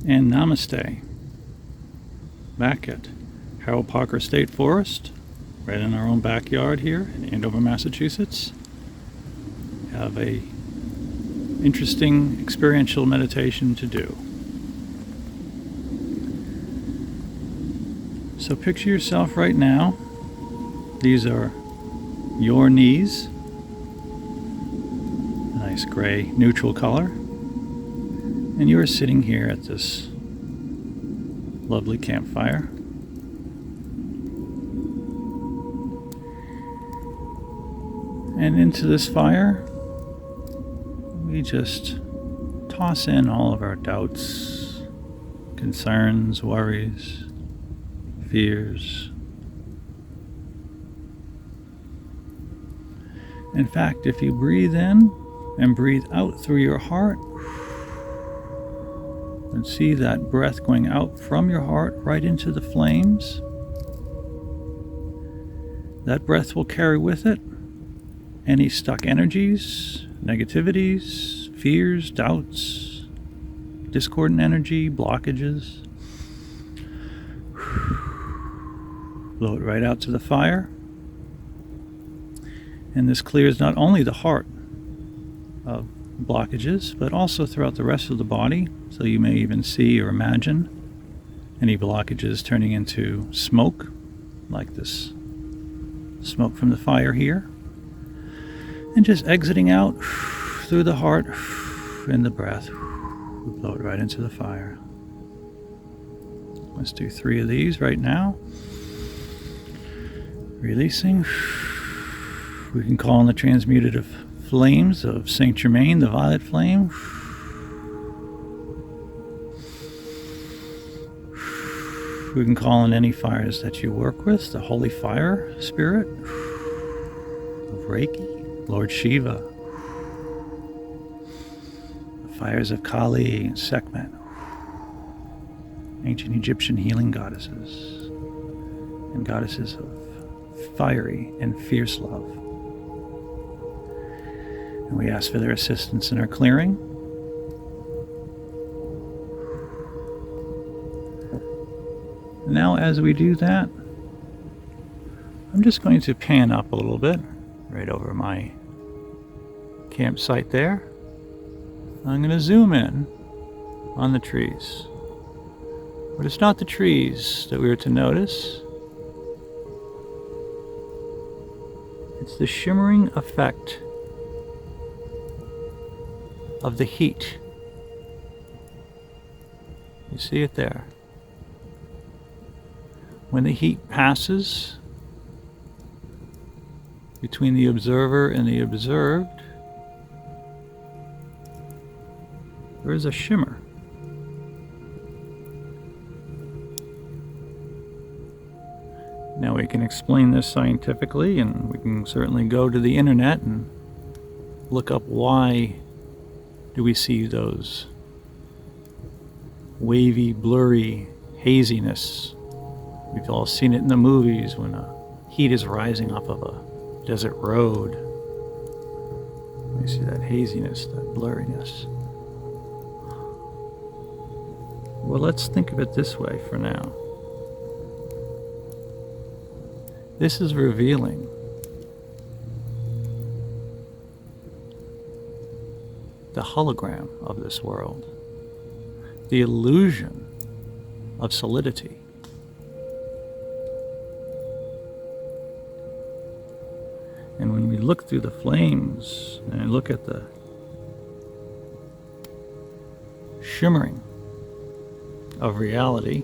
And namaste. Back at Harold Parker State Forest, right in our own backyard here in Andover, Massachusetts. Have a interesting experiential meditation to do. So picture yourself right now. These are your knees, a nice gray neutral color. And you are sitting here at this lovely campfire. And into this fire, we just toss in all of our doubts, concerns, worries, fears. In fact, if you breathe in and breathe out through your heart, and see that breath going out from your heart right into the flames, that breath will carry with it any stuck energies, negativities, fears, doubts, discordant energy, blockages. Blow it right out to the fire. And this clears not only the heart of blockages, but also throughout the rest of the body. So you may even see or imagine any blockages turning into smoke, like this smoke from the fire here, and just exiting out through the heart and the breath. We blow it right into the fire. Let's do 3 of these right now. Releasing. We can call on the transmutative flames of Saint Germain, the violet flame. We can call on any fires that you work with, the holy fire spirit of Reiki, Lord Shiva, the fires of Kali and Sekhmet, ancient Egyptian healing goddesses, and goddesses of fiery and fierce love. And we ask for their assistance in our clearing. Now, as we do that, I'm just going to pan up a little bit, right over my campsite there. I'm going to zoom in on the trees. But it's not the trees that we are to notice. It's the shimmering effect of the heat. You see it there. When the heat passes between the observer and the observed, there is a shimmer. Now we can explain this scientifically, and we can certainly go to the internet and look up why do we see those wavy, blurry haziness. We've all seen it in the movies when heat is rising off of a desert road. You see that haziness, that blurriness. Well, let's think of it this way for now. This is revealing the hologram of this world, the illusion of solidity. And when we look through the flames and look at the shimmering of reality,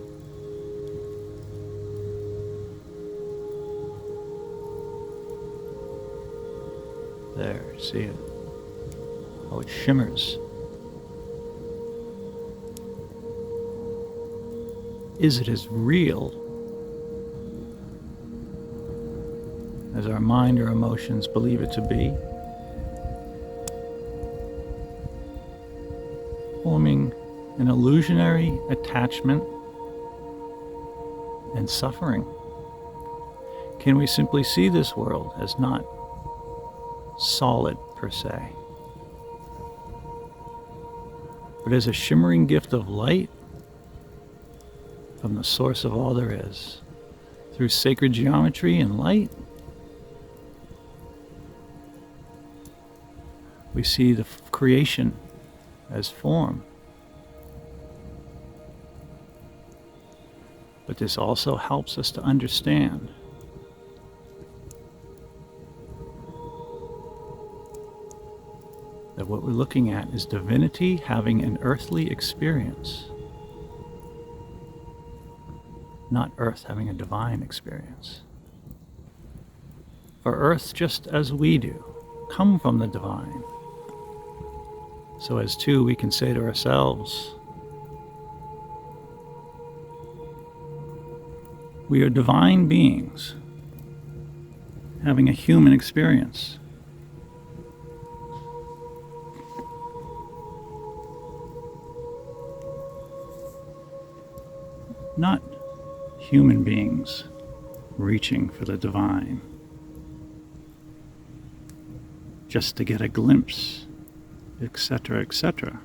there, see it? Oh, it shimmers. Is it as real as our mind or emotions believe it to be? Forming an illusionary attachment and suffering. Can we simply see this world as not solid per se, but as a shimmering gift of light from the source of all there is. Through sacred geometry and light, we see the creation as form. But this also helps us to understand that what we're looking at is divinity having an earthly experience, not Earth having a divine experience. For Earth, just as we do, come from the divine. So as too, we can say to ourselves, we are divine beings having a human experience. Not human beings reaching for the divine just to get a glimpse, etc., etc.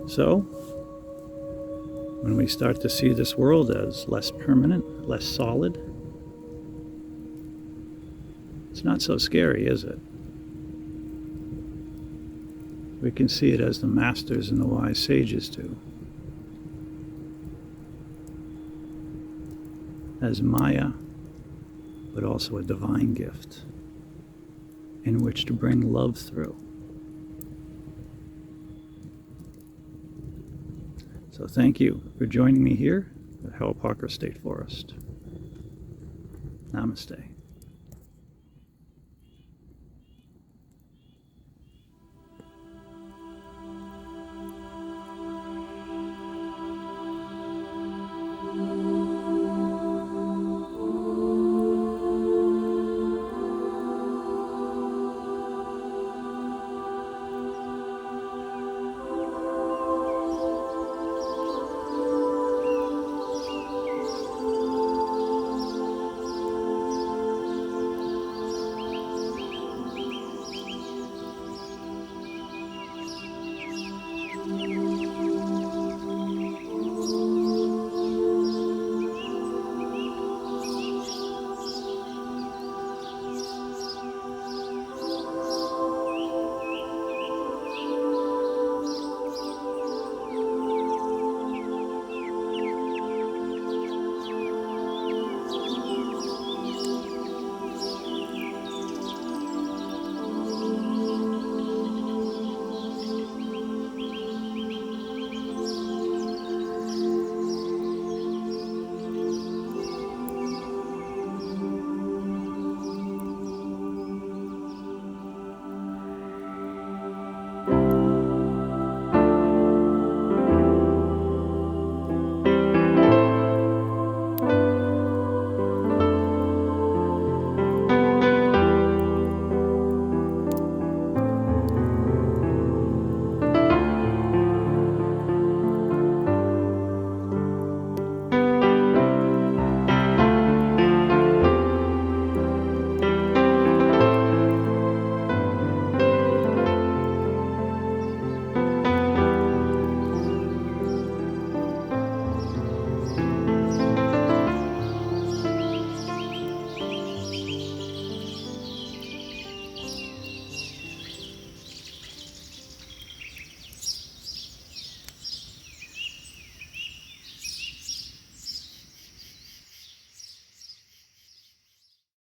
So, when we start to see this world as less permanent, less solid, it's not so scary, is it? We can see it as the masters and the wise sages do. As Maya, but also a divine gift in which to bring love through. So thank you for joining me here at Howell Parker State Forest. Namaste.